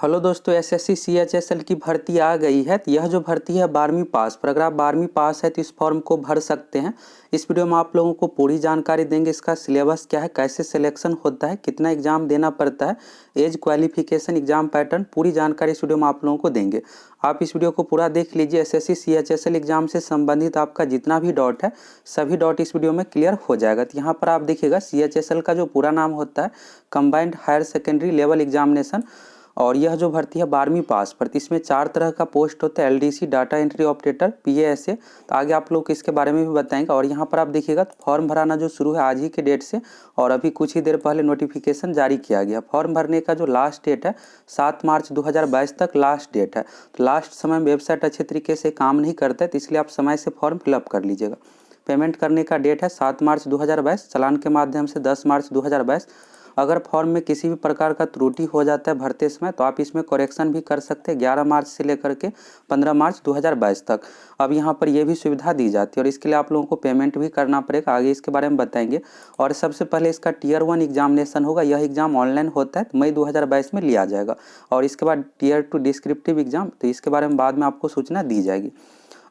Hello दोस्तों, SSC CHSL की भर्ती आ गई है। तो यह जो भर्ती है 12वीं पास पर, अगर आप 12वीं पास है तो इस फॉर्म को भर सकते हैं। इस वीडियो में आप लोगों को पूरी जानकारी देंगे। इसका सिलेबस क्या है, कैसे सिलेक्शन होता है, कितना एग्जाम देना पड़ता है, एज क्वालिफिकेशन, एग्जाम पैटर्न, पूरी जानकारी इस वीडियो में आप लोगों को देंगे। आप इस वीडियो को पूरा देख लीजिए। एसएससी सीएचएसएल एग्जाम से संबंधित आपका जितना भी डाउट है सभी डाउट इस वीडियो में क्लियर हो जाएगा। तो यहाँ पर आप देखिएगा सीएचएसएल का जो पूरा नाम होता है combined higher secondary level examination, और यह जो भर्ती है 12वीं पास पर। इसमें 4 तरह का पोस्ट होता है, LDC, data entry operator, PASA. तो आगे आप लोग इसके बारे में भी बताएंगे। और यहाँ पर आप देखिएगा तो फॉर्म भराना जो शुरू है आज ही के डेट से, और अभी कुछ ही देर पहले नोटिफिकेशन जारी किया गया। फॉर्म भरने का जो लास्ट डेट है 7 मार्च 2022 तक लास्ट डेट है। तो लास्ट समय वेबसाइट अच्छे तरीके से काम नहीं करता है, तो इसलिए आप समय से फॉर्म फिलअप कर लीजिएगा। पेमेंट करने का डेट है 7 मार्च 2022, चालान के माध्यम से 10 मार्च 2022। अगर फॉर्म में किसी भी प्रकार का त्रुटि हो जाता है भरते समय तो आप इसमें करेक्शन भी कर सकते हैं 11 मार्च से लेकर के 15 मार्च 2022 तक। अब यहाँ पर यह भी सुविधा दी जाती है, और इसके लिए आप लोगों को पेमेंट भी करना पड़ेगा। आगे इसके बारे में बताएंगे। और सबसे पहले इसका टियर 1 एग्जामिनेशन होगा। यह एग्जाम ऑनलाइन होता है, तो मई 2022 में लिया जाएगा। और इसके बाद टियर 2 डिस्क्रिप्टिव एग्जाम, तो इसके बारे में बाद में आपको सूचना दी जाएगी।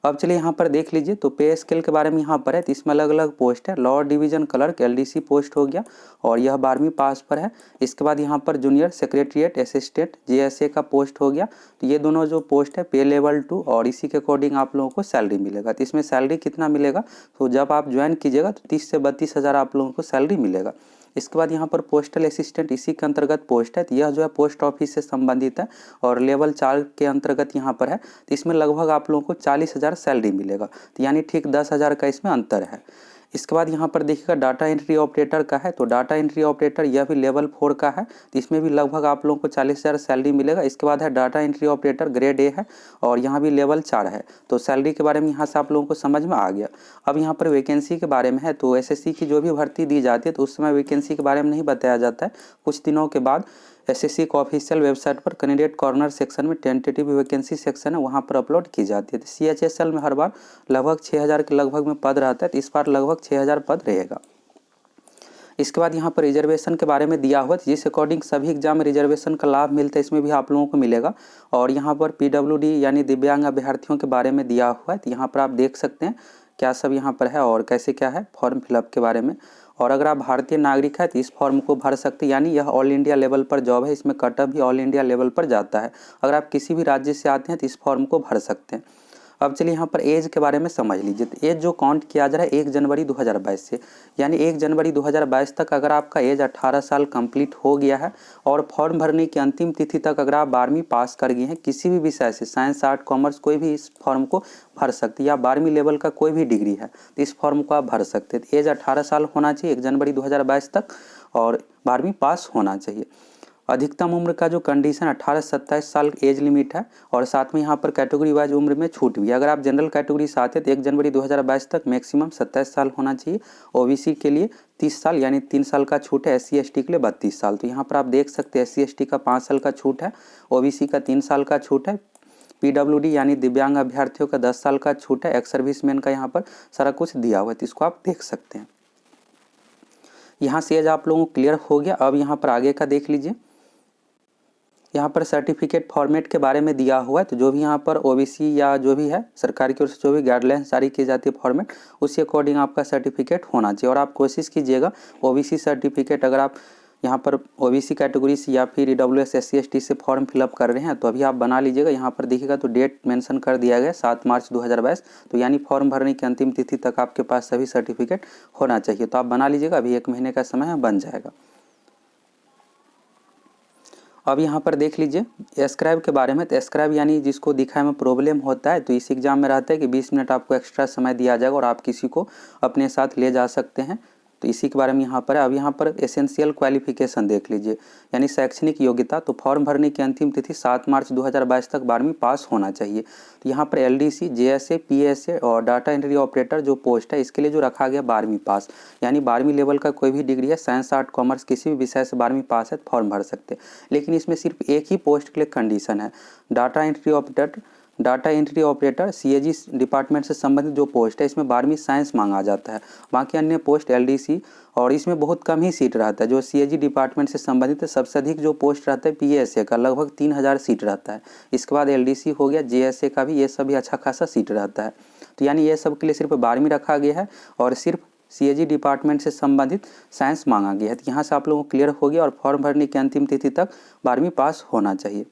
अब चलिए यहाँ पर देख लीजिए। तो पे स्केल के बारे में यहाँ पर है, तो इसमें अलग अलग पोस्ट है। Lower division clerk LDC post हो गया, और यह 12वीं पास पर है। इसके बाद यहाँ पर जूनियर सेक्रेटरिएट असिस्टेंट जेएसए का पोस्ट हो गया। तो ये दोनों जो पोस्ट है पे लेवल 2, और इसी के अकॉर्डिंग आप लोगों को सैलरी मिलेगा। तो इसमें सैलरी कितना मिलेगा, तो जब आप ज्वाइन कीजिएगा तो 30 से 32 हज़ार आप लोगों को सैलरी मिलेगा। इसके बाद यहाँ पर पोस्टल असिस्टेंट इसी के अंतर्गत पोस्ट है। तो यह जो है पोस्ट ऑफिस से संबंधित है, और लेवल 4 के अंतर्गत यहाँ पर है। तो इसमें लगभग आप लोगों को 40 हज़ार सैलरी मिलेगा। तो यानी ठीक 10 हज़ार का इसमें अंतर है। इसके बाद यहाँ पर देखिएगा डाटा एंट्री ऑपरेटर का है। तो डाटा एंट्री ऑपरेटर यह भी लेवल 4 का है, तो इसमें भी लगभग आप लोगों को 40 हज़ार सैलरी मिलेगा। इसके बाद है data entry operator grade A है, और यहाँ भी लेवल 4 है। तो सैलरी के बारे में यहाँ से आप लोगों को समझ में आ गया। अब यहाँ पर वैकेंसी के बारे में है। तो एसएससी की जो भी भर्ती दी जाती है तो उस समय वैकेंसी के बारे में नहीं बताया जाता है। कुछ दिनों के बाद एसएससी का ऑफिशियल वेबसाइट पर कैंडिडेट कॉर्नर सेक्शन में टेंटेटिव वैकेंसी सेक्शन है, वहाँ पर अपलोड की जाती है। तो सीएचएसएल में हर बार लगभग 6000 के लगभग में पद रहता है, तो इस बार लगभग 6000 पद रहेगा। इसके बाद यहाँ पर रिजर्वेशन के बारे में दिया हुआ है, जिस अकॉर्डिंग सभी एग्जाम में रिजर्वेशन का लाभ मिलता है, इसमें भी आप लोगों को मिलेगा। और यहाँ पर पीडब्ल्यूडी यानी दिव्यांग अभ्यर्थियों के बारे में दिया हुआ है। तो यहाँ पर आप देख सकते हैं क्या सब यहाँ पर है और कैसे क्या है फॉर्म फिलअप के बारे में। और अगर आप भारतीय नागरिक है तो इस फॉर्म को भर सकते हैं, यानी यह ऑल इंडिया लेवल पर जॉब है। इसमें कटअप भी ऑल इंडिया लेवल पर जाता है। अगर आप किसी भी राज्य से आते हैं तो इस फॉर्म को भर सकते हैं। अब चलिए यहाँ पर एज के बारे में समझ लीजिए। तो एज जो काउंट किया जा रहा है 1 जनवरी 2022 से, यानी 1 जनवरी 2022 तक अगर आपका एज 18 साल कंप्लीट हो गया है, और फॉर्म भरने की अंतिम तिथि तक अगर आप 12वीं पास कर गए हैं किसी भी विषय से, साइंस, आर्ट, कॉमर्स, कोई भी इस फॉर्म को भर सकते हैं, या 12वीं लेवल का कोई भी डिग्री है तो इस फॉर्म को आप भर सकते हैं। तो एज 18 साल होना चाहिए 1 जनवरी 2022 तक, और 12वीं पास होना चाहिए। अधिकतम उम्र का जो कंडीशन 18 से 27 साल एज लिमिट है, और साथ में यहाँ पर कैटेगरी वाइज उम्र में छूट भी है। अगर आप जनरल कैटेगरी से आते हैं तो 1 जनवरी 2022 तक मैक्सिमम 27 साल होना चाहिए। ओबीसी के लिए 30 साल यानी 3 साल का छूट है। SC ST के लिए 32 साल। तो यहाँ पर आप देख सकते हैं SC ST का 5 साल का छूट है, ओबीसी का 3 साल का छूट है, पीडब्ल्यूडी यानी दिव्यांग अभ्यर्थियों का 10 साल का छूट है, एक्स सर्विसमैन का यहाँ पर सारा कुछ दिया हुआ है, तो इसको आप देख सकते हैं। यहाँ से एज आप लोगों को क्लियर हो गया। अब यहाँ पर आगे का देख लीजिए। यहाँ पर सर्टिफिकेट फॉर्मेट के बारे में दिया हुआ है। तो जो भी यहाँ पर ओबीसी या जो भी है सरकार की ओर से जो भी गाइडलाइंस जारी की जाती है फॉर्मेट, उसी अकॉर्डिंग आपका सर्टिफिकेट होना चाहिए। और आप कोशिश कीजिएगा ओबीसी सर्टिफिकेट, अगर आप यहाँ पर ओबीसी कैटेगरी से या फिर EWS SC ST से फॉर्म फिलअप कर रहे हैं तो अभी आप बना लीजिएगा। यहाँ पर देखिएगा तो डेट मेंशन कर दिया गया 7 मार्च 2022। तो यानी फॉर्म भरने की अंतिम तिथि तक आपके पास सभी सर्टिफिकेट होना चाहिए। तो आप बना लीजिएगा, अभी 1 महीने का समय है, बन जाएगा। अब यहाँ पर देख लीजिए एस्क्राइब के बारे में। तो एस्क्राइब यानी जिसको दिखाने में प्रॉब्लम होता है, तो इस एग्जाम में रहता है कि 20 मिनट आपको एक्स्ट्रा समय दिया जाएगा और आप किसी को अपने साथ ले जा सकते हैं। तो इसी के बारे में यहाँ पर है। अब यहाँ पर एसेंशियल क्वालिफिकेशन देख लीजिए, यानी शैक्षणिक योग्यता। तो फॉर्म भरने की अंतिम तिथि 7 मार्च 2022 तक 12वीं पास होना चाहिए। तो यहाँ पर LDC, JSA, PSA और डाटा एंट्री ऑपरेटर जो पोस्ट है इसके लिए जो रखा गया 12वीं पास, यानी 12वीं लेवल का कोई भी डिग्री है, साइंस, आर्ट, कॉमर्स, किसी भी विषय से 12वीं पास है तो फॉर्म भर सकते हैं। लेकिन इसमें सिर्फ एक ही पोस्ट के लिए कंडीशन है, data entry operator data entry operator CAG department से संबंधित जो पोस्ट है इसमें 12वीं साइंस मांगा जाता है। बाकी अन्य पोस्ट एलडीसी और इसमें बहुत कम ही सीट रहता है। जो सीएजी डिपार्टमेंट से संबंधित है सबसे अधिक जो पोस्ट रहता है पीएसए का, लगभग 3000 सीट रहता है। इसके बाद एलडीसी हो गया, जेएसए का भी, ये सब भी अच्छा खासा सीट रहता है। तो यानी ये सब के लिए सिर्फ 12वीं रखा गया है और सिर्फ सीएजी डिपार्टमेंट से संबंधित साइंस मांगा गया है। तो यहाँ से आप लोगों को क्लियर हो गया और फॉर्म भरने की अंतिम तिथि तक 12वीं पास होना चाहिए।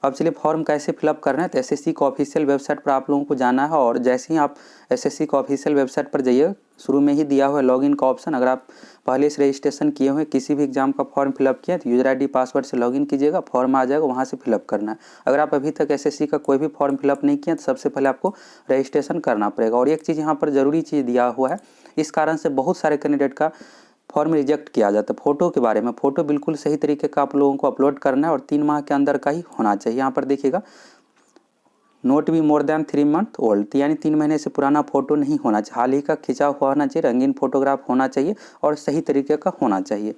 अब चलिए फॉर्म कैसे फिलअप करना है। तो एसएससी का ऑफिशियल वेबसाइट पर आप लोगों को जाना है और जैसे ही आप एसएससी का ऑफिशियल वेबसाइट पर जाइए, शुरू में ही दिया हुआ है लॉगिन का ऑप्शन। अगर आप पहले से रजिस्ट्रेशन किए हुए किसी भी एग्जाम का फॉर्म फिलअप किया तो यूजर आईडी पासवर्ड से लॉगिन कीजिएगा, फॉर्म आ जाएगा, वहाँ से फिलअप करना है। अगर आप अभी तक एसएससी का कोई भी फॉर्म फिलअप नहीं किया तो सबसे पहले आपको रजिस्ट्रेशन करना पड़ेगा। और एक चीज़ यहाँ पर ज़रूरी चीज़ दिया हुआ है, इस कारण से बहुत सारे कैंडिडेट का फॉर्म रिजेक्ट किया जाता है। फोटो के बारे में, फोटो बिल्कुल सही तरीके का आप लोगों को अपलोड करना है और 3 माह के अंदर का ही होना चाहिए। यहाँ पर देखिएगा note be more than 3 month old, यानी 3 महीने से पुराना फोटो नहीं होना चाहिए, हाल ही का खिंचा हुआ होना चाहिए, रंगीन फोटोग्राफ होना चाहिए और सही तरीके का होना चाहिए।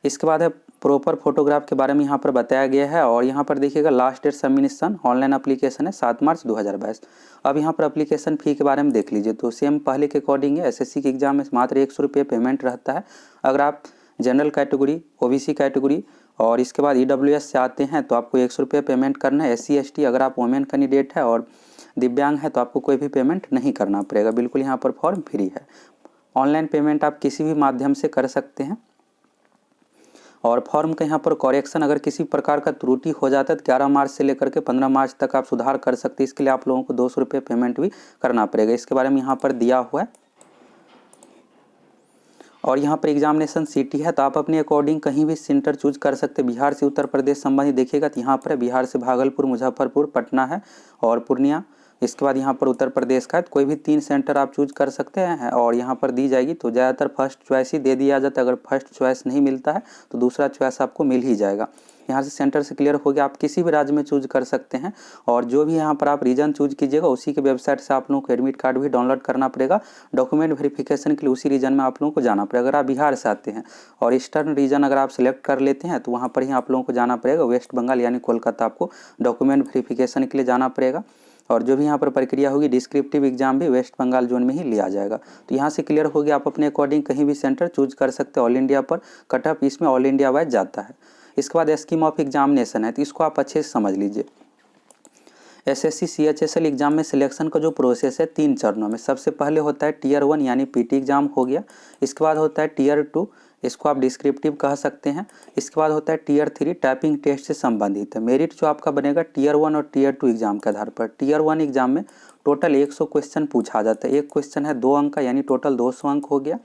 इसके बाद है प्रॉपर फोटोग्राफ के बारे में यहाँ पर बताया गया है और यहाँ पर देखिएगा last date submission online application है 7 मार्च 2022। अब यहाँ पर एप्लीकेशन फ़ी के बारे में देख लीजिए। तो सेम पहले के अकॉर्डिंग है, एसएससी के एग्जाम में मात्र 100 रुपये पेमेंट रहता है। अगर आप जनरल कैटेगरी, ओबीसी कैटेगरी और इसके बाद ईडब्ल्यूएस से आते हैं तो आपको 100 रुपये पेमेंट करना है। एससी एसटी, अगर आप वुमेन कैंडिडेट है और दिव्यांग है तो आपको कोई भी पेमेंट नहीं करना पड़ेगा, बिल्कुल यहाँ पर फॉर्म फ्री है। ऑनलाइन पेमेंट आप किसी भी माध्यम से कर सकते हैं। और फॉर्म का यहाँ पर करेक्शन अगर किसी प्रकार का त्रुटि हो जाता है तो 11 मार्च से लेकर के 15 मार्च तक आप सुधार कर सकते हैं। इसके लिए आप लोगों को 200 रुपये पेमेंट भी करना पड़ेगा, इसके बारे में यहाँ पर दिया हुआ है। और यहाँ पर एग्जामिनेशन सिटी है तो आप अपने अकॉर्डिंग कहीं भी सेंटर चूज कर सकते हैं। बिहार से उत्तर प्रदेश संबंधी देखिएगा तो यहाँ पर है, बिहार से भागलपुर, मुजफ्फरपुर, पटना है और पूर्णिया। इसके बाद यहाँ पर उत्तर प्रदेश का है तो कोई भी 3 सेंटर आप चूज कर सकते हैं और यहाँ पर दी जाएगी। तो ज़्यादातर फर्स्ट चॉइस ही दे दिया जाता है, अगर फर्स्ट चॉइस नहीं मिलता है तो दूसरा चॉइस आपको मिल ही जाएगा। यहाँ से सेंटर से क्लियर हो गया, आप किसी भी राज्य में चूज कर सकते हैं और जो भी यहाँ पर आप रीजन चूज कीजिएगा उसी के वेबसाइट से आप लोगों को एडमिट कार्ड भी डाउनलोड करना पड़ेगा। डॉक्यूमेंट वेरिफिकेशन के लिए उसी रीजन में आप लोगों को जाना पड़ेगा। अगर आप बिहार से आते हैं और ईस्टर्न रीजन अगर आप सिलेक्ट कर लेते हैं तो वहाँ पर ही आप लोगों को जाना पड़ेगा, वेस्ट बंगाल यानी कोलकाता आपको डॉक्यूमेंट वेरिफिकेशन के लिए जाना पड़ेगा। और जो भी यहाँ पर प्रक्रिया होगी डिस्क्रिप्टिव एग्जाम भी वेस्ट बंगाल जोन में ही लिया जाएगा। तो यहाँ से क्लियर हो गया, आप अपने अकॉर्डिंग कहीं भी सेंटर चूज कर सकते हैं। ऑल इंडिया पर कट ऑफ इसमें ऑल इंडिया वाइज जाता है। इसके बाद स्कीम ऑफ एग्जामिनेशन है तो इसको आप अच्छे से समझ लीजिए। एसएससी सीएचएसएल एग्जाम में सिलेक्शन का जो प्रोसेस है 3 चरणों में। सबसे पहले होता है टीयर 1 यानी पीटी एग्जाम हो गया। इसके बाद होता है टीयर 2, इसको आप डिस्क्रिप्टिव कह सकते हैं। इसके बाद होता है टीयर 3, टाइपिंग टेस्ट से संबंधित है। मेरिट जो आपका बनेगा टीयर 1 और टीयर 2 एग्जाम के आधार पर। टीयर 1 एग्जाम में टोटल 100 क्वेश्चन पूछा जाता है, एक क्वेश्चन है 2 अंक का, यानी टोटल 200 अंक हो गया।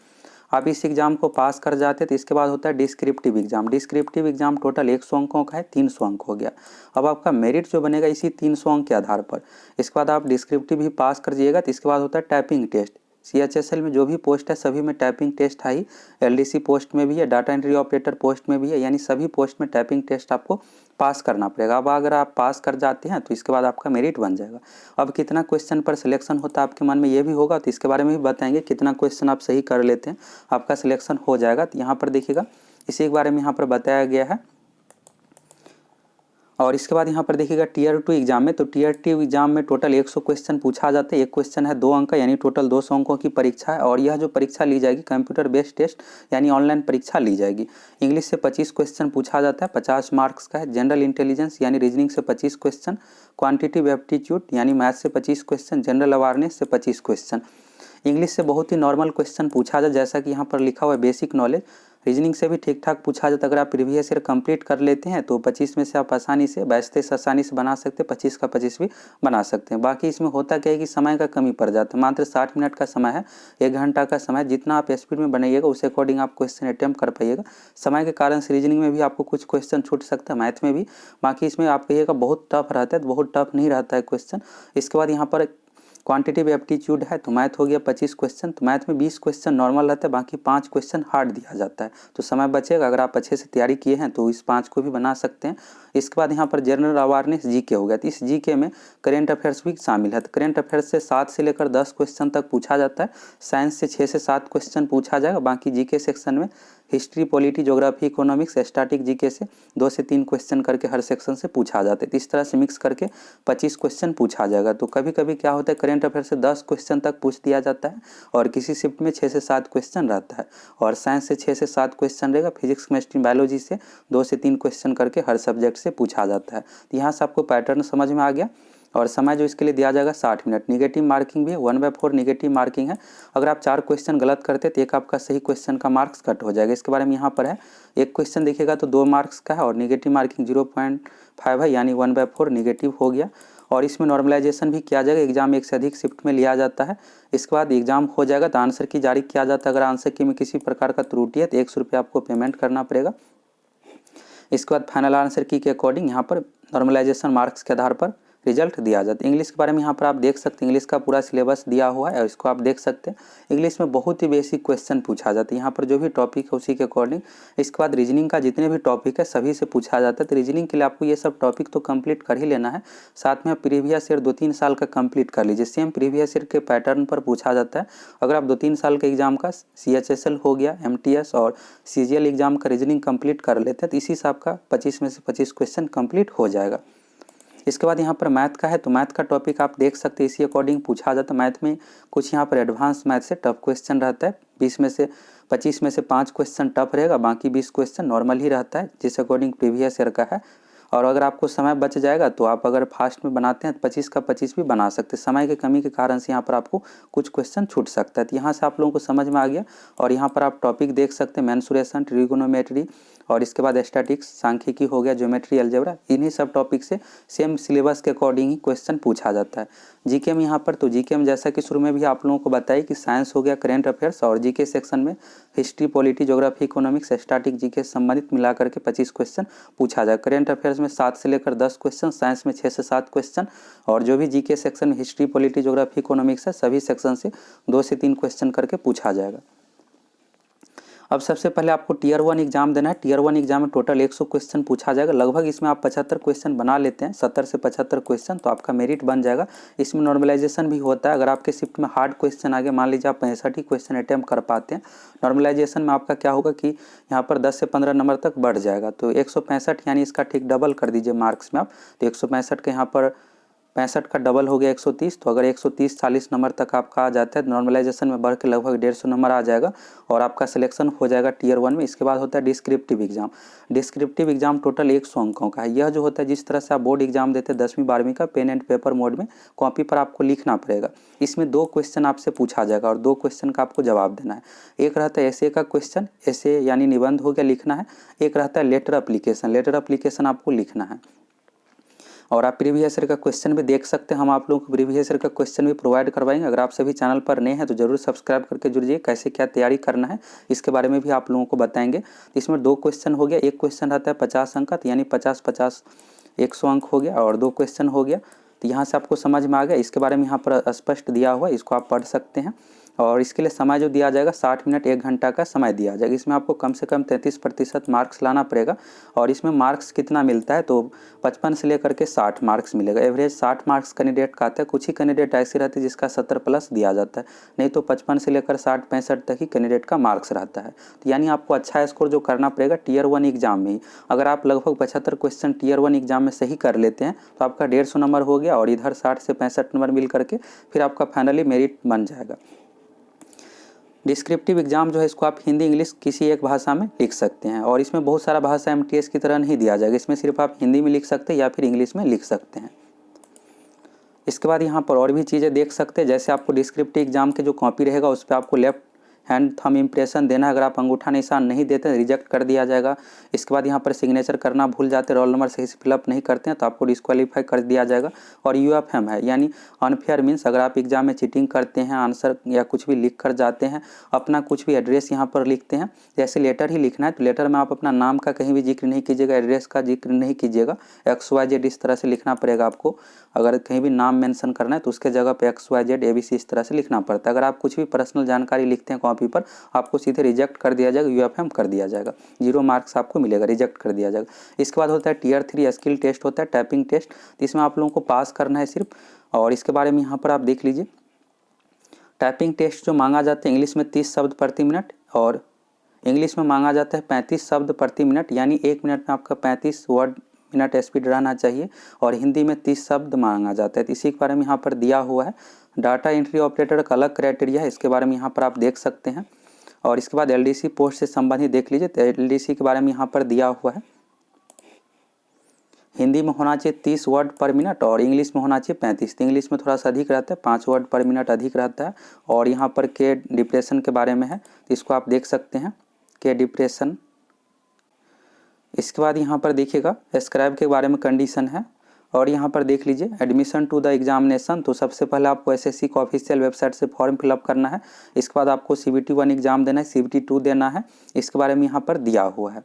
आप इस एग्जाम को पास कर जाते हैं तो इसके बाद होता है descriptive exam. Descriptive exam total 100 अंकों का है, 300 अंक हो गया। अब आपका मेरिट जो बनेगा इसी 300 अंक के आधार पर। इसके बाद आप डिस्क्रिप्टिव भी पास कर जाइएगा तो इसके बाद होता है टाइपिंग टेस्ट। सीएचएसएल में जो भी पोस्ट है सभी में टाइपिंग टेस्ट है ही, एलडीसी पोस्ट में भी है, डाटा एंट्री ऑपरेटर पोस्ट में भी है, यानी सभी पोस्ट में टाइपिंग टेस्ट आपको पास करना पड़ेगा। अब अगर आप पास कर जाते हैं तो इसके बाद आपका मेरिट बन जाएगा। अब कितना क्वेश्चन पर सिलेक्शन होता है आपके मन में ये भी होगा तो इसके बारे में भी बताएंगे। कितना क्वेश्चन आप सही कर लेते हैं आपका सिलेक्शन हो जाएगा। तो यहाँ पर देखिएगा इसी के बारे में यहाँ पर बताया गया है। और इसके बाद यहाँ पर देखिएगा टीयर 2 एग्जाम में, तो टीयर 2 एग्जाम में टोटल 100 क्वेश्चन पूछा जाता है। एक क्वेश्चन है 2 अंक का, यानी टोटल 200 अंकों की परीक्षा है। और यह जो परीक्षा ली जाएगी कंप्यूटर बेस्ड टेस्ट यानी ऑनलाइन परीक्षा ली जाएगी। इंग्लिश से 25 क्वेश्चन पूछा जाता है, 50 मार्क्स का है। जनरल इंटेलिजेंस यानी रीजनिंग से 25 क्वेश्चन, क्वान्टिटिव एप्टीट्यूड यानी मैथ से 25 क्वेश्चन, जनरल अवेयरनेस से 25 क्वेश्चन। इंग्लिश से बहुत ही नॉर्मल क्वेश्चन पूछा जाए, जैसा कि यहाँ पर लिखा हुआ है बेसिक नॉलेज। रीजनिंग से भी ठीक ठाक पूछा जाता है। अगर आप प्रीवियस ईयर कंप्लीट कर लेते हैं तो 25 में से आप आसानी से 22 आसानी से बना सकते हैं, 25 का 25 भी बना सकते हैं। बाकी इसमें होता क्या है कि समय का कमी पड़ जाता है। मात्र 60 मिनट का समय है, 1 घंटा का समय। जितना आप स्पीड में बनाइएगा उस अकॉर्डिंग आप क्वेश्चन अटैम्प्ट कर पाइएगा। समय के कारण से रीजनिंग में भी आपको कुछ क्वेश्चन छूट सकता है, मैथ में भी। बाकी इसमें आप कहिएगा बहुत टफ रहता है, तो बहुत टफ नहीं रहता है क्वेश्चन। इसके बाद यहाँ पर क्वांटिटिव एप्टीट्यूड है तो मैथ हो गया 25 क्वेश्चन। तो मैथ में 20 क्वेश्चन नॉर्मल रहता है, बाकी 5 क्वेश्चन हार्ड दिया जाता है, तो समय बचेगा। अगर आप अच्छे से तैयारी किए हैं तो इस 5 को भी बना सकते हैं। इसके बाद यहाँ पर जनरल अवेयरनेस जीके हो गया। तो इस जीके में करेंट अफेयर्स भी शामिल है। तो करेंट अफेयर्स से 7 से लेकर 10 क्वेश्चन तक पूछा जाता है। साइंस से 6 से 7 क्वेश्चन पूछा जाएगा। बाकी जीके सेक्शन में history, polity, geography, economics, static, GK से 2 से 3 क्वेश्चन करके हर सेक्शन से पूछा जाता है। तो इस तरह से मिक्स करके 25 क्वेश्चन पूछा जाएगा। तो कभी कभी क्या होता है, करेंट अफेयर से 10 क्वेश्चन तक पूछ दिया जाता है और किसी शिफ्ट में 6 से 7 क्वेश्चन रहता है, और साइंस से 6 से 7 क्वेश्चन रहेगा, फिजिक्स, केमिस्ट्री, बायोलॉजी से 2 से 3 क्वेश्चन करके हर सब्जेक्ट से पूछा जाता है। तो यहाँ से आपको पैटर्न समझ में आ गया। और समय जो इसके लिए दिया जाएगा 60 मिनट। निगेटिव मार्किंग भी 1/4 निगेटिव मार्किंग है। अगर आप 4 क्वेश्चन गलत करते तो एक आपका सही क्वेश्चन का मार्क्स कट हो जाएगा। इसके बारे में यहाँ पर है, एक क्वेश्चन देखिएगा तो 2 मार्क्स का है और निगेटिव मार्किंग 0.5 है, यानी 1/4 निगेटिव हो गया। और इसमें नॉर्मलाइजेशन भी किया जाएगा, एग्जाम एक से अधिक शिफ्ट में लिया जाता है। इसके बाद एग्जाम हो जाएगा तो आंसर की जारी किया जाता है। अगर आंसर की में किसी प्रकार का त्रुटि है तो 100 रुपये आपको पेमेंट करना पड़ेगा। इसके बाद फाइनल आंसर की के अकॉर्डिंग यहाँ पर नॉर्मलाइजेशन मार्क्स के आधार पर रिजल्ट दिया जाता है। इंग्लिश के बारे में यहाँ पर आप देख सकते हैं, इंग्लिश का पूरा सिलेबस दिया हुआ है और इसको आप देख सकते हैं। इंग्लिश में बहुत ही बेसिक क्वेश्चन पूछा जाता है, यहाँ पर जो भी टॉपिक है उसी के अकॉर्डिंग। इसके बाद रीजनिंग का जितने भी टॉपिक है सभी से पूछा जाता है। तो रीजनिंग के लिए आपको ये सब टॉपिक तो कंप्लीट कर ही लेना है, साथ में आप प्रीवियस ईयर 2-3 साल का कंप्लीट कर लीजिए। सेम प्रीवियस ईयर के पैटर्न पर पूछा जाता है। अगर आप 2-3 साल के एग्जाम का CHSL हो गया, MTS और CGL एग्जाम का रीजनिंग कंप्लीट कर लेते हैं तो इसी से आपका 25 में से 25 क्वेश्चन कंप्लीट हो जाएगा। इसके बाद यहाँ पर मैथ का है, तो मैथ का टॉपिक आप देख सकते हैं, इसी अकॉर्डिंग पूछा जाता है। मैथ में कुछ यहाँ पर एडवांस मैथ से टफ क्वेश्चन रहता है, 25 में से 5 क्वेश्चन टफ रहेगा, बाकी 20 क्वेश्चन नॉर्मल ही रहता है, जिस अकॉर्डिंग प्रीवियस ईयर का है। और अगर आपको समय बच जाएगा तो आप अगर फास्ट में बनाते हैं तो 25 का 25 भी बना सकते हैं। समय की कमी के कारण से यहाँ पर आपको कुछ क्वेश्चन छूट सकता है। तो यहाँ से आप लोगों को समझ में आ गया। और यहाँ पर आप टॉपिक देख सकते हैं, मेंसुरेशन, ट्रिगोनोमेट्री और इसके बाद स्टैटिक्स, सांख्यिकी हो गया, ज्योमेट्री, अलजेब्रा, इन्हीं सब टॉपिक से सेम सिलेबस के अकॉर्डिंग ही क्वेश्चन पूछा जाता है। जीके में यहाँ पर, तो जीके में जैसा कि शुरू में भी आप लोगों को बताया कि साइंस हो गया, करेंट अफेयर्स, और जीके सेक्शन में history, polity, geography, economics, static, GK संबंधित मिला करके 25 क्वेश्चन पूछा जाए। करेंट अफेयर्स में 7 से लेकर 10 क्वेश्चन, साइंस में 6 से 7 क्वेश्चन, और जो भी जीके सेक्शन में हिस्ट्री, पॉलिटी, ज्योग्राफी, इकोनॉमिक्स है सभी सेक्शन से 2 से 3 क्वेश्चन करके पूछा जाएगा। अब सबसे पहले आपको टियर 1 एग्जाम देना है। टियर 1 एग्जाम में टोटल 100 क्वेश्चन पूछा जाएगा। लगभग इसमें आप 75 क्वेश्चन बना लेते हैं, 70 से 75 क्वेश्चन, तो आपका मेरिट बन जाएगा। इसमें नॉर्मलाइजेशन भी होता है। अगर आपके शिफ्ट में हार्ड क्वेश्चन आ गए, मान लीजिए आप 65 ही क्वेश्चन अटैम्प्ट कर पाते हैं, नॉर्मलाइजेशन में आपका क्या होगा कि यहाँ पर 10 से 15 नंबर तक बढ़ जाएगा। तो 165 यानी इसका ठीक डबल कर दीजिए मार्क्स में आप। तो 165 के यहाँ पर 65 का डबल हो गया 130। तो अगर 130-40 नंबर तक आपका आ जाता है, नॉर्मलाइजेशन में बढ़ के लगभग 150 नंबर आ जाएगा और आपका सिलेक्शन हो जाएगा टियर 1 में। इसके बाद होता है descriptive exam. Descriptive exam total 100 अंकों का है। यह जो होता है, जिस तरह से आप बोर्ड एग्जाम देते हैं 10वीं 12वीं का, पेन एंड पेपर मोड में कॉपी पर आपको लिखना पड़ेगा। इसमें 2 क्वेश्चन आपसे पूछा जाएगा और 2 क्वेश्चन का आपको जवाब देना है। एक रहता है एसे का क्वेश्चन, एसे यानी निबंध हो गया, लिखना है। एक रहता है लेटर एप्लीकेशन, लेटर एप्लीकेशन आपको लिखना है। और आप प्रीवियस ईयर का क्वेश्चन भी देख सकते हैं, हम आप लोगों को प्रीवियस ईयर का क्वेश्चन भी प्रोवाइड करवाएंगे। अगर आप सभी चैनल पर नए हैं तो जरूर सब्सक्राइब करके जुड़िए। कैसे क्या तैयारी करना है इसके बारे में भी आप लोगों को बताएंगे। इसमें 2 क्वेश्चन हो गया, एक क्वेश्चन रहता है 50 अंक का, यानी 50-50 100 अंक हो गया, और 2 क्वेश्चन हो गया। तो यहाँ से आपको समझ में आ गया। इसके बारे में यहाँ पर स्पष्ट दिया हुआ है, इसको आप पढ़ सकते हैं। और इसके लिए समय जो दिया जाएगा 60 मिनट 1 घंटा का समय दिया जाएगा। इसमें आपको कम से कम 33% मार्क्स लाना पड़ेगा। और इसमें मार्क्स कितना मिलता है, तो 55 से लेकर के 60 मार्क्स मिलेगा। एवरेज 60 मार्क्स कैंडिडेट का आता है। कुछ ही कैंडिडेट ऐसे रहते हैं जिसका 70+ दिया जाता है, नहीं तो 55 से लेकर 60-65 तक ही कैंडिडेट का मार्क्स रहता है। तो यानी आपको अच्छा स्कोर जो करना पड़ेगा टियर 1 एग्जाम में ही। अगर आप लगभग 75 क्वेश्चन टियर 1 एग्जाम में सही कर लेते हैं तो आपका 150 नंबर हो गया, और इधर 60 से 65 नंबर मिल करके फिर आपका फाइनली मेरिट बन जाएगा। डिस्क्रिप्टिव एग्जाम जो है, इसको आप हिंदी इंग्लिश किसी एक भाषा में लिख सकते हैं, और इसमें बहुत सारा भाषा MTS की तरह नहीं दिया जाएगा। इसमें सिर्फ आप हिंदी में लिख सकते हैं या फिर इंग्लिश में लिख सकते हैं। इसके बाद यहाँ पर और भी चीज़ें देख सकते हैं, जैसे आपको डिस्क्रिप्टिव एग्जाम के जो कॉपी रहेगा उस पर आपको लेफ्ट हैंड थंब इम्प्रेशन देना है। अगर आप अंगूठा निशान नहीं देते रिजेक्ट कर दिया जाएगा। इसके बाद यहाँ पर सिग्नेचर करना भूल जाते, रोल नंबर सही से फिलअप नहीं करते हैं तो आपको डिस्क्वालीफाई कर दिया जाएगा। और UFM है, यानी अनफेयर मीन्स अगर आप एग्जाम में चीटिंग करते हैं, आंसर या कुछ भी लिख कर जाते हैं, अपना कुछ भी एड्रेस यहाँ पर लिखते हैं, जैसे लेटर ही लिखना है तो लेटर में आप अपना नाम का कहीं भी जिक्र नहीं कीजिएगा, एड्रेस का जिक्र नहीं कीजिएगा, XYZ इस तरह से लिखना पड़ेगा आपको। अगर कहीं भी नाम मेंशन करना है तो उसके जगह पे XYZ ABC इस तरह से लिखना पड़ता है। अगर आप कुछ भी पर्सनल जानकारी लिखते हैं कॉपी पर, आपको सीधे रिजेक्ट कर दिया जाएगा, UFM कर दिया जाएगा, 0 मार्क्स आपको मिलेगा, रिजेक्ट कर दिया जाएगा। इसके बाद होता है टियर 3 स्किल टेस्ट होता है, टाइपिंग टेस्ट। इसमें आप लोगों को पास करना है सिर्फ, और इसके बारे में यहाँ पर आप देख लीजिए। टाइपिंग टेस्ट जो मांगा जाता है, इंग्लिश में 30 शब्द प्रति मिनट और इंग्लिश में मांगा जाता है 35 शब्द प्रति मिनट, यानी 1 मिनट में आपका 35 वर्ड मिनट स्पीड रहना चाहिए। और हिंदी में 30 शब्द मांगा जाता है। तो इसी के बारे में यहाँ पर दिया हुआ है। डाटा एंट्री ऑपरेटर का अलग क्राइटेरिया है, इसके बारे में यहाँ पर आप देख सकते हैं। और इसके बाद एलडीसी पोस्ट से संबंधित देख लीजिए, तो एलडीसी के बारे में यहाँ पर दिया हुआ है। हिंदी में होना चाहिए 30 वर्ड पर मिनट और इंग्लिश में होना चाहिए 35। तो इंग्लिश में थोड़ा सा अधिक रहता है, 5 वर्ड पर मिनट अधिक रहता है। और यहाँ पर के डिप्रेशन के बारे में है, तो इसको आप देख सकते हैं, के डिप्रेशन। इसके बाद यहाँ पर देखिएगा स्क्राइब के बारे में कंडीशन है। और यहाँ पर देख लीजिए एडमिशन टू द एग्जामिनेशन। तो सबसे पहले आपको एसएससी का ऑफिशियल वेबसाइट से फॉर्म फिलअप करना है। इसके बाद आपको CBT 1 एग्जाम देना है, CBT 2 देना है। इसके बारे में यहाँ पर दिया हुआ है।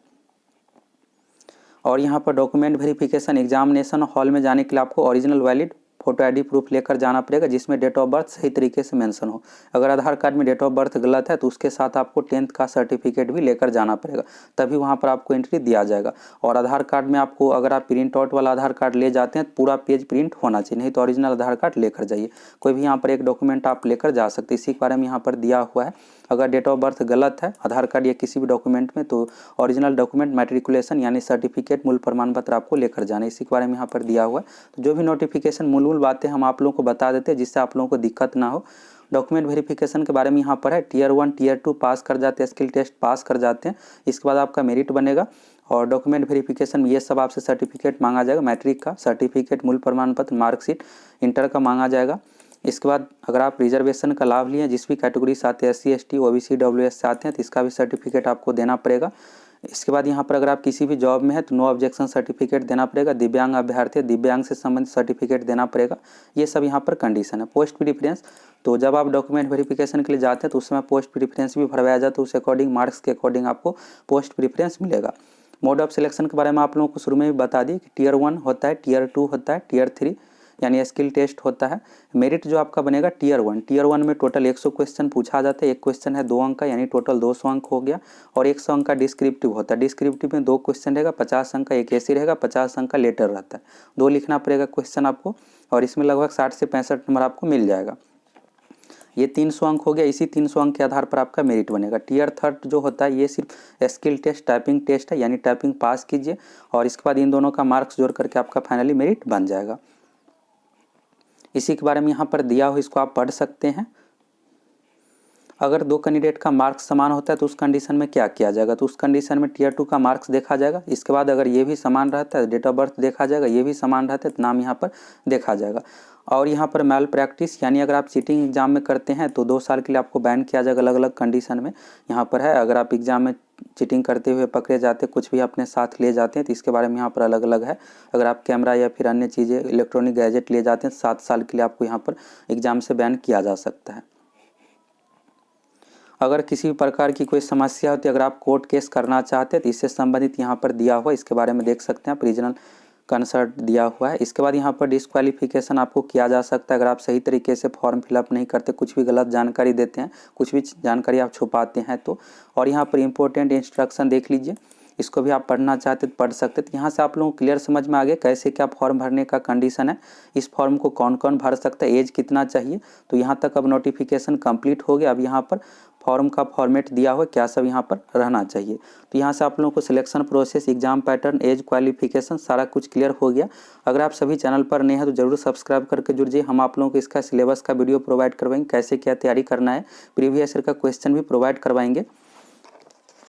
और यहाँ पर डॉक्यूमेंट वेरिफिकेशन, एग्जामिनेशन हॉल में जाने के लिए आपको original valid photo ID proof लेकर जाना पड़ेगा, जिसमें डेट ऑफ बर्थ सही तरीके से मेंशन हो। अगर आधार कार्ड में डेट ऑफ बर्थ गलत है तो उसके साथ आपको 10th का सर्टिफिकेट भी लेकर जाना पड़ेगा, तभी वहाँ पर आपको एंट्री दिया जाएगा। और आधार कार्ड में आपको, अगर आप प्रिंट आउट वाला आधार कार्ड ले जाते हैं तो पूरा पेज प्रिंट होना चाहिए, नहीं तो ओरिजिनल आधार कार्ड लेकर जाइए। कोई भी यहाँ पर एक डॉक्यूमेंट आप लेकर जा सकते हैं। इसी के बारे में यहाँ पर दिया हुआ है। अगर डेट ऑफ बर्थ गलत है आधार कार्ड या किसी भी डॉक्यूमेंट में, तो ओरिजिनल डॉक्यूमेंट मैट्रिकुलेशन यानी सर्टिफिकेट, मूल प्रमाण पत्र आपको लेकर जाना है। इसी के बारे में यहाँ पर दिया हुआ है। तो जो भी नोटिफिकेशन मूल बातें हम आप लोगों को बता देते हैं, जिससे आप लोगों को दिक्कत ना हो। डॉक्यूमेंट वेरिफिकेशन के बारे में यहाँ पर है, Tier 1 Tier 2 पास कर जाते हैं, स्किल टेस्ट पास कर जाते हैं, इसके बाद आपका मेरिट बनेगा। और डॉक्यूमेंट वेरिफिकेशन में ये सब आपसे सर्टिफिकेट मांगा जाएगा, मैट्रिक का सर्टिफिकेट, मूल प्रमाण पत्र, मार्कशीट, इंटर का मांगा जाएगा। इसके बाद अगर आप रिजर्वेशन का लाभ लिए, जिस भी कैटेगरी से आते हैं, SC ST OBC WS से आते हैं, तो इसका भी सर्टिफिकेट आपको देना पड़ेगा। इसके बाद यहाँ पर अगर आप किसी भी जॉब में है तो नो ऑब्जेक्शन सर्टिफिकेट देना पड़ेगा। दिव्यांग अभ्यर्थी, दिव्यांग से संबंधित सर्टिफिकेट देना पड़ेगा। ये सब यहाँ पर कंडीशन है। पोस्ट प्रीफरेंस, तो जब आप डॉक्यूमेंट वेरिफिकेशन के लिए जाते हैं तो उस समय पोस्ट प्रीफरेंस भी भरवाया जाता है, उस अकॉर्डिंग मार्क्स के अकॉर्डिंग आपको पोस्ट प्रीफरेंस मिलेगा। मोड ऑफ सिलेक्शन के बारे में आप लोगों को शुरू में भी बता दिए कि Tier 1 होता है, Tier 2 होता है, Tier 3 यानी स्किल टेस्ट होता है। मेरिट जो आपका बनेगा Tier 1 में टोटल 100 क्वेश्चन पूछा जाता है। एक क्वेश्चन है 2 अंक का, यानी टोटल 200 अंक हो गया। और 100 अंक का डिस्क्रिप्टिव होता है। डिस्क्रिप्टिव में 2 क्वेश्चन रहेगा, 50 अंक का, एक ऐसी रहेगा, 50 अंक का लेटर रहता है। 2 लिखना पड़ेगा क्वेश्चन आपको, और इसमें लगभग 60 से 65 नंबर आपको मिल जाएगा। ये 300 अंक हो गया। इसी 300 अंक के आधार पर आपका मेरिट बनेगा। Tier 3 जो होता है ये सिर्फ स्किल टेस्ट, टाइपिंग टेस्ट है, यानी टाइपिंग पास कीजिए और इसके बाद इन दोनों का मार्क्स जोड़ करके आपका फाइनली मेरिट बन जाएगा। इसी के बारे में यहाँ पर दिया हो, इसको आप पढ़ सकते हैं। अगर 2 कैंडिडेट का मार्क्स समान होता है तो उस कंडीशन में क्या किया जाएगा, तो उस कंडीशन में Tier 2 का मार्क्स देखा जाएगा। इसके बाद अगर ये भी समान रहता है, डेट ऑफ बर्थ देखा जाएगा, ये भी समान रहता है तो नाम यहाँ पर देखा जाएगा। और यहाँ पर मैल प्रैक्टिस, यानी अगर आप चीटिंग एग्जाम में करते हैं तो 2 साल के लिए आपको बैन किया जाएगा। अलग अलग कंडीशन में यहाँ पर है। अगर आप एग्जाम में चीटिंग करते हुए पकड़े जाते, कुछ भी अपने साथ ले जाते हैं, तो इसके बारे में यहाँ पर अलग अलग है। अगर आप कैमरा या फिर अन्य चीज़ें, इलेक्ट्रॉनिक गैजेट ले जाते हैं, 7 साल के लिए आपको यहाँ पर एग्जाम से बैन किया जा सकता है। अगर किसी भी प्रकार की कोई समस्या होती है, अगर आप कोर्ट केस करना चाहते हैं तो इससे संबंधित यहाँ पर दिया हुआ, इसके बारे में देख सकते हैं आप, रीजनल कंसर्ट दिया हुआ है। इसके बाद यहाँ पर डिस्क्वालिफिकेशन आपको किया जा सकता है अगर आप सही तरीके से फॉर्म फिलअप नहीं करते, कुछ भी गलत जानकारी देते हैं, कुछ भी जानकारी आप छुपाते हैं तो। और यहाँ पर इंपॉर्टेंट इंस्ट्रक्शन देख लीजिए, इसको भी आप पढ़ना चाहते तो पढ़ सकते। तो यहाँ से आप लोगों को क्लियर समझ में आ गया कैसे क्या फॉर्म भरने का कंडीशन है, इस फॉर्म को कौन कौन भर सकता है, एज कितना चाहिए। तो यहाँ तक अब नोटिफिकेशन कंप्लीट हो गया। अब यहाँ पर फॉर्म का फॉर्मेट दिया हुआ, क्या सब यहाँ पर रहना चाहिए। तो यहाँ से आप लोगों को selection process, exam pattern, age, qualification सारा कुछ क्लियर हो गया। अगर आप सभी चैनल पर नए हैं तो जरूर सब्सक्राइब करके जुड़ जाइए। हम आप लोगों को इसका सिलेबस का वीडियो प्रोवाइड करवाएंगे, कैसे क्या तैयारी करना है, प्रीवियस ईयर का क्वेश्चन भी प्रोवाइड करवाएंगे।